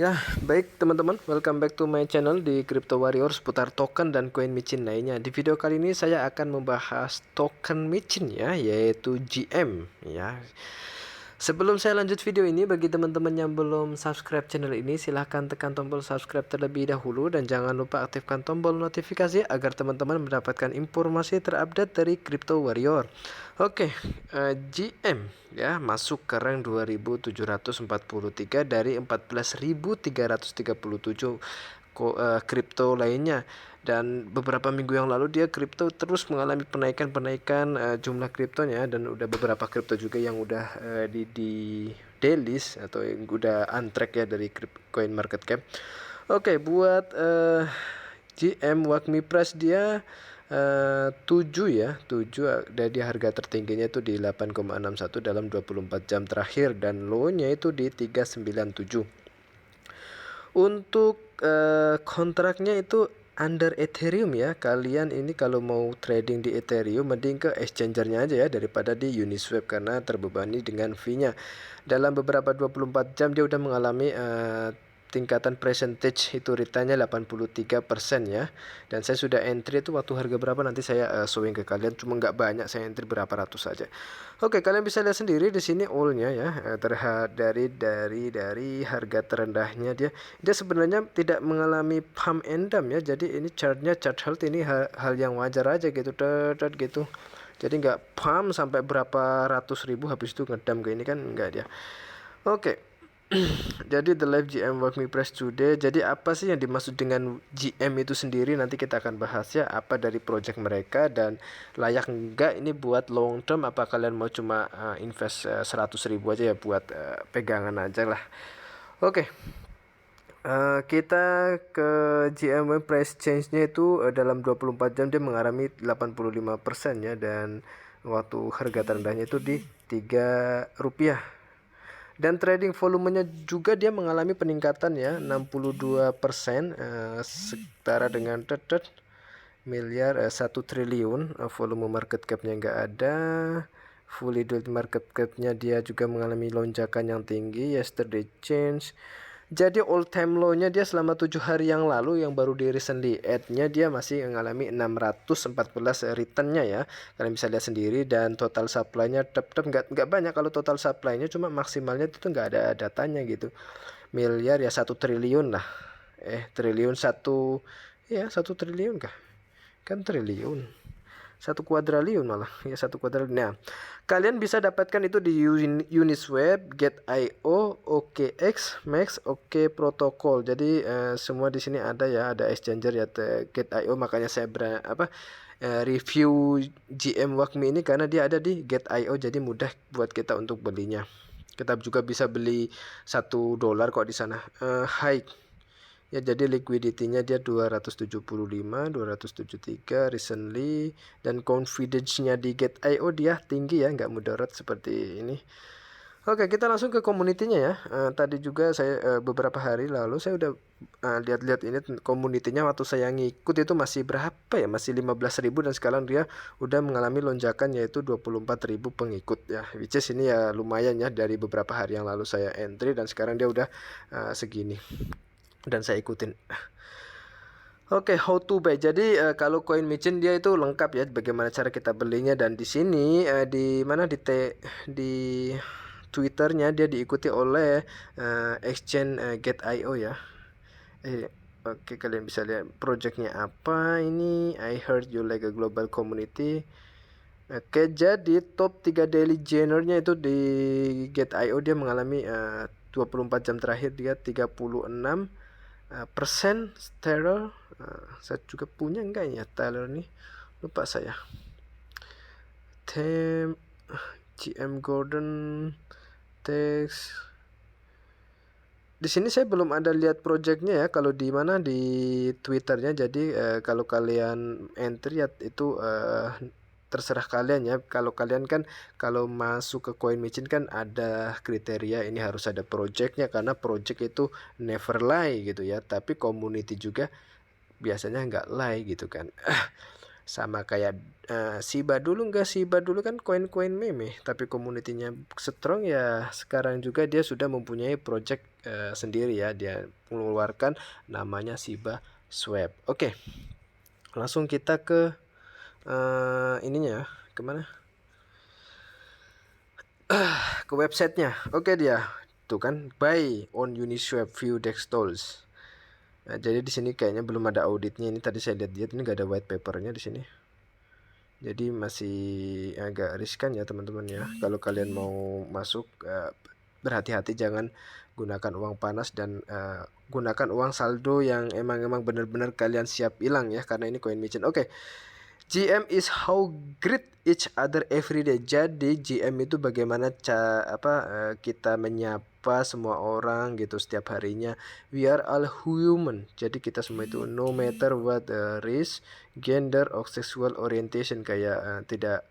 Ya, baik teman-teman, welcome back to my channel di Crypto Warrior seputar token dan koin micin lainnya. Di video kali ini saya akan membahas token micin ya, yaitu GM ya. Sebelum saya lanjut video ini, bagi teman-teman yang belum subscribe channel ini, silahkan tekan tombol subscribe terlebih dahulu dan jangan lupa aktifkan tombol notifikasi agar teman-teman mendapatkan informasi terupdate dari Crypto Warrior. Oke, GM ya masuk ke rank 2743 dari 14.337 kripto lainnya, dan beberapa minggu yang lalu dia kripto terus mengalami penaikan jumlah kriptonya, dan udah beberapa kripto juga yang udah di delist atau yang udah untrack ya dari coin market cap. Oke, buat GM Wakmi Price dia 7 ya, 7 dari harga tertingginya itu di 8,61 dalam 24 jam terakhir, dan low-nya itu di 397. Untuk kontraknya itu under Ethereum ya. Kalian ini kalau mau trading di Ethereum mending ke exchangernya aja ya daripada di Uniswap karena terbebani dengan fee-nya. Dalam beberapa 24 jam dia udah mengalami tingkatan percentage itu returnnya 83% ya, dan saya sudah entry itu waktu harga berapa nanti saya showing ke kalian, cuma nggak banyak, saya entry berapa ratus saja. Oke, kalian bisa lihat sendiri di sini all-nya ya, terhadap dari harga terendahnya dia sebenarnya tidak mengalami pump and dump ya, jadi ini chartnya chart health ini hal yang wajar aja gitu, gitu. Jadi nggak pump sampai berapa ratus ribu habis itu ngedam kayak ini kan, nggak dia. Oke. Jadi the live GM Work Me Press Today. Jadi apa sih yang dimaksud dengan GM itu sendiri? Nanti kita akan bahas ya, apa dari project mereka dan layak enggak ini buat long term. Apa kalian mau cuma invest 100.000 aja ya buat pegangan aja lah. Oke. Kita ke GM price change-nya itu dalam 24 jam dia mengalami 85% ya, dan waktu harga terendahnya itu di Rp3. Dan trading volumenya juga dia mengalami peningkatan ya, 62%, setara dengan miliar 1 triliun. Volume market capnya nggak ada. Fully diluted market capnya dia juga mengalami lonjakan yang tinggi. Yesterday change, jadi all time low-nya dia selama 7 hari yang lalu yang baru di recently add-nya dia masih mengalami 614 return-nya ya. Kalian bisa lihat sendiri, dan total supply-nya tetap nggak banyak. Kalau total supply-nya cuma maksimalnya itu nggak ada datanya gitu. Miliar ya 1 triliun lah. Triliun satu, ya 1 triliun kah? Kan triliun. 1 kuadriliun malah ya, 1 kuadriliun. Nah, kalian bisa dapatkan itu di Uniswap, Get.io, OKX, Max, OK Protocol. Jadi semua di sini ada ya, ada exchanger ya, Get.io. Makanya saya review GM Wakmi ini karena dia ada di Get.io, jadi mudah buat kita untuk belinya. Kita juga bisa beli $1 kok di sana. High ya, jadi liquidity-nya dia 275, 273 recently, dan confidence-nya di Get.io dia tinggi ya, nggak mudarat seperti ini. Oke, kita langsung ke community-nya ya. Tadi juga saya beberapa hari lalu saya udah lihat-lihat ini community-nya, waktu saya ngikut itu masih berapa ya, masih 15.000, dan sekarang dia udah mengalami lonjakan yaitu 24.000 pengikut ya, which is ini ya lumayan ya, dari beberapa hari yang lalu saya entry dan sekarang dia udah segini dan saya ikutin. Oke, how to buy. Jadi kalau koin micin dia itu lengkap ya, bagaimana cara kita belinya, dan di sini di mana di Twitternya dia diikuti oleh exchange Get.io ya. Oke, kalian bisa lihat projectnya apa ini. I heard you like a global community. Oke, jadi top 3 daily joiner-nya itu di Get.io dia mengalami 24 jam terakhir dia 36 persen Stellar. Saya juga punya enggak ya Stellar nih, lupa saya. Tem GM Gordon Text. Di sini saya belum ada lihat projectnya ya, kalau di mana di Twitternya. Jadi kalau kalian entry ya itu terserah kalian ya. Kalau kalian kan kalau masuk ke koin micin kan ada kriteria, ini harus ada projectnya karena project itu never lie gitu ya, tapi community juga biasanya nggak lie gitu kan. Sama kayak Shiba dulu, enggak, Shiba dulu kan koin-koin meme, tapi komunitinya strong ya. Sekarang juga dia sudah mempunyai project sendiri ya, dia mengeluarkan namanya Shiba Swap. Oke, langsung kita ke ininya kemana? Ke websitenya. Oke, dia tuh kan buy on Uniswap view DEX tools. Nah, jadi di sini kayaknya belum ada auditnya. Ini tadi saya lihat ini nggak ada white papernya di sini. Jadi masih agak riskan ya teman-teman ya. Kalau kalian mau masuk, berhati-hati, jangan gunakan uang panas dan gunakan uang saldo yang emang benar-benar kalian siap hilang ya, karena ini koin micin. Oke. GM is how greet each other every day. Jadi GM itu bagaimana kita menyapa semua orang gitu setiap harinya. We are all human. Jadi kita semua itu no matter what race, gender, or sexual orientation, kayak tidak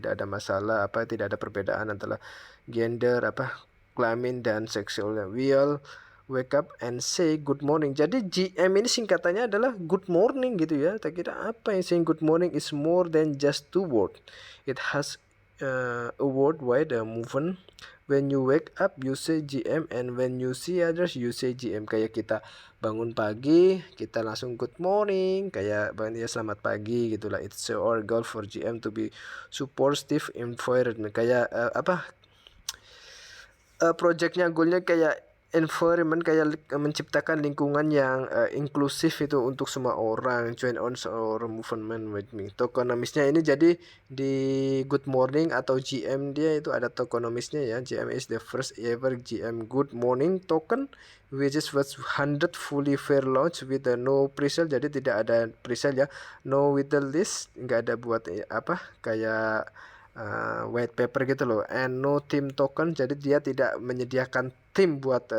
ada masalah, tidak ada perbedaan antara gender, kelamin dan seksual. We all wake up and say good morning. Jadi GM ini singkatannya adalah good morning gitu ya. Tak kira apa yang saying good morning is more than just two word. It has a worldwide movement. When you wake up you say GM, and when you see others you say GM. Kayak kita bangun pagi kita langsung good morning, kayak bangun ya selamat pagi gitulah. It's our goal for GM to be supportive environment. Kayak projectnya, goalnya kayak environment, kayak menciptakan lingkungan yang inklusif itu untuk semua orang. Join on our movement with me. Tokenomicsnya ini, jadi di good morning atau GM dia itu ada tokenomicsnya ya. GM is the first ever GM good morning token which is worth 100 fully fair launch with no presale. Jadi tidak ada presale ya, no with the list, nggak ada buat kayak white paper gitu loh, and no team token. Jadi dia tidak menyediakan tim buat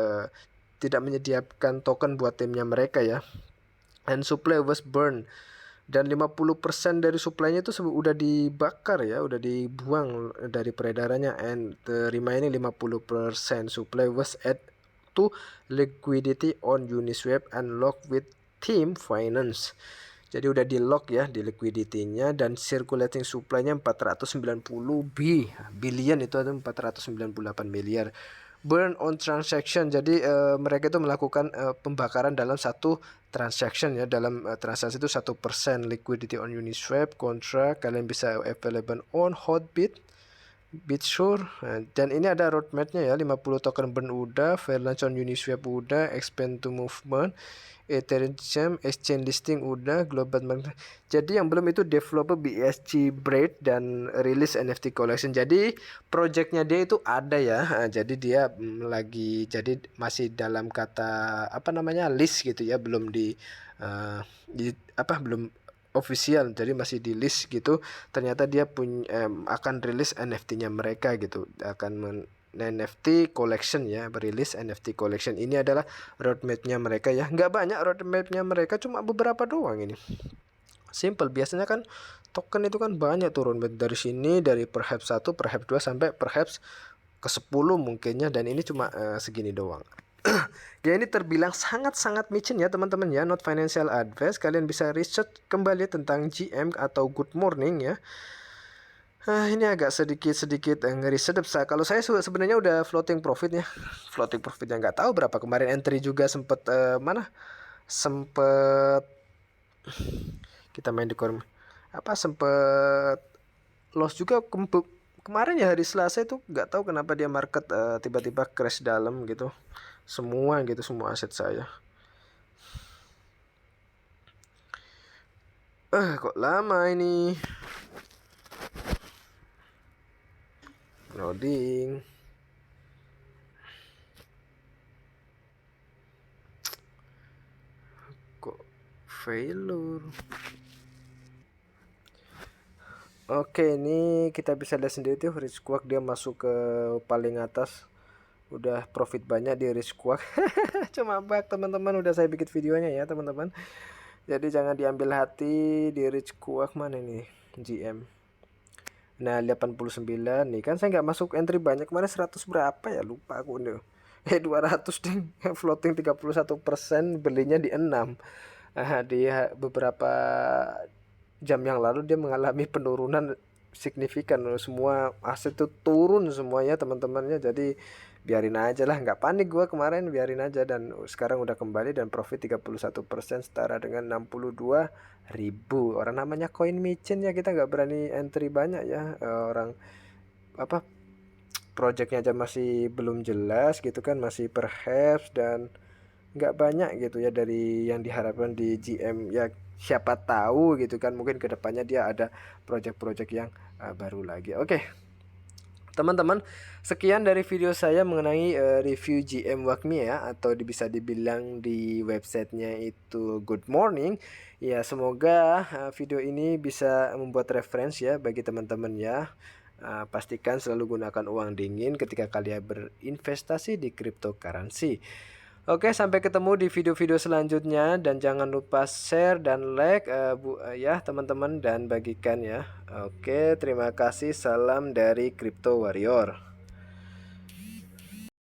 tidak menyediakan token buat timnya mereka ya. And supply was burned, dan 50% dari supply-nya itu udah dibakar ya, udah dibuang dari peredarannya. And the remaining 50% supply was added to liquidity on Uniswap and locked with team finance. Jadi udah di lock ya di liquidity-nya, dan circulating supply-nya 490 billion, itu ada 498 miliar. Burn on transaction, jadi mereka itu melakukan pembakaran dalam satu transaction ya. Dalam transaksi itu 1% liquidity on Uniswap contract. Kalian bisa available on Hotbit, BitSure. Dan ini ada roadmap-nya ya. 50 token burn udah, fair launch on Uniswap udah, expand to movement, Ethereum exchange listing udah, global market. Jadi yang belum itu developer BSC Braid dan release NFT collection. Jadi projectnya dia itu ada ya. Jadi dia jadi masih dalam kata list gitu ya, belum belum official, jadi masih di list gitu. Ternyata dia akan rilis NFT-nya mereka gitu, akan NFT collection ya, berilis NFT collection. Ini adalah roadmap-nya mereka ya. Nggak banyak roadmap-nya mereka, cuma beberapa doang ini. Simple. Biasanya kan token itu kan banyak turun dari sini, dari perhaps 1, perhaps 2 sampai perhaps ke 10 mungkinnya, dan ini cuma segini doang. Ya, ini terbilang sangat-sangat micin ya teman-teman ya, not financial advice. Kalian bisa research kembali tentang GM atau good morning ya. Ini agak sedikit ngeri sedep. Kalau saya sebenarnya udah floating profit ya. Floating profitnya nggak tahu berapa. Kemarin entry juga sempet sempet kita main di sempet loss juga kemarin ya, hari Selasa itu. Nggak tahu kenapa dia market tiba-tiba crash dalam gitu. Semua aset saya. Kok lama ini loading. Kok failure. Oke, ini kita bisa lihat sendiri tuh Rich Quack dia masuk ke paling atas. Udah profit banyak di Rich Quack. Cuma bug teman-teman, udah saya bikin videonya ya teman-teman. Jadi jangan diambil hati di Rich Quack. Mana ini GM. Nah 89 nih kan, saya nggak masuk entry banyak kemarin, 100 berapa ya, lupa aku nih. 200 ding. Floating 31%, belinya di 6. Di beberapa jam yang lalu dia mengalami penurunan signifikan, semua aset itu turun semuanya teman-temannya. Jadi biarin aja lah, nggak panik gua kemarin, biarin aja, dan sekarang udah kembali dan profit 31% setara dengan 62.000. Orang namanya koin micin ya, kita nggak berani entry banyak ya. Orang apa, projectnya aja masih belum jelas gitu kan, masih perhaps, dan nggak banyak gitu ya dari yang diharapkan di GM ya. Siapa tahu gitu kan, mungkin kedepannya dia ada project-project yang baru lagi. Oke, teman-teman, sekian dari video saya mengenai review GM Wakmi ya, atau bisa dibilang di websitenya itu Good Morning. Ya, semoga video ini bisa membuat referensi ya bagi teman-teman ya. Pastikan selalu gunakan uang dingin ketika kalian berinvestasi di cryptocurrency. Oke, sampai ketemu di video-video selanjutnya, dan jangan lupa share dan like ya teman-teman, dan bagikan ya. Oke, terima kasih. Salam dari Crypto Warrior.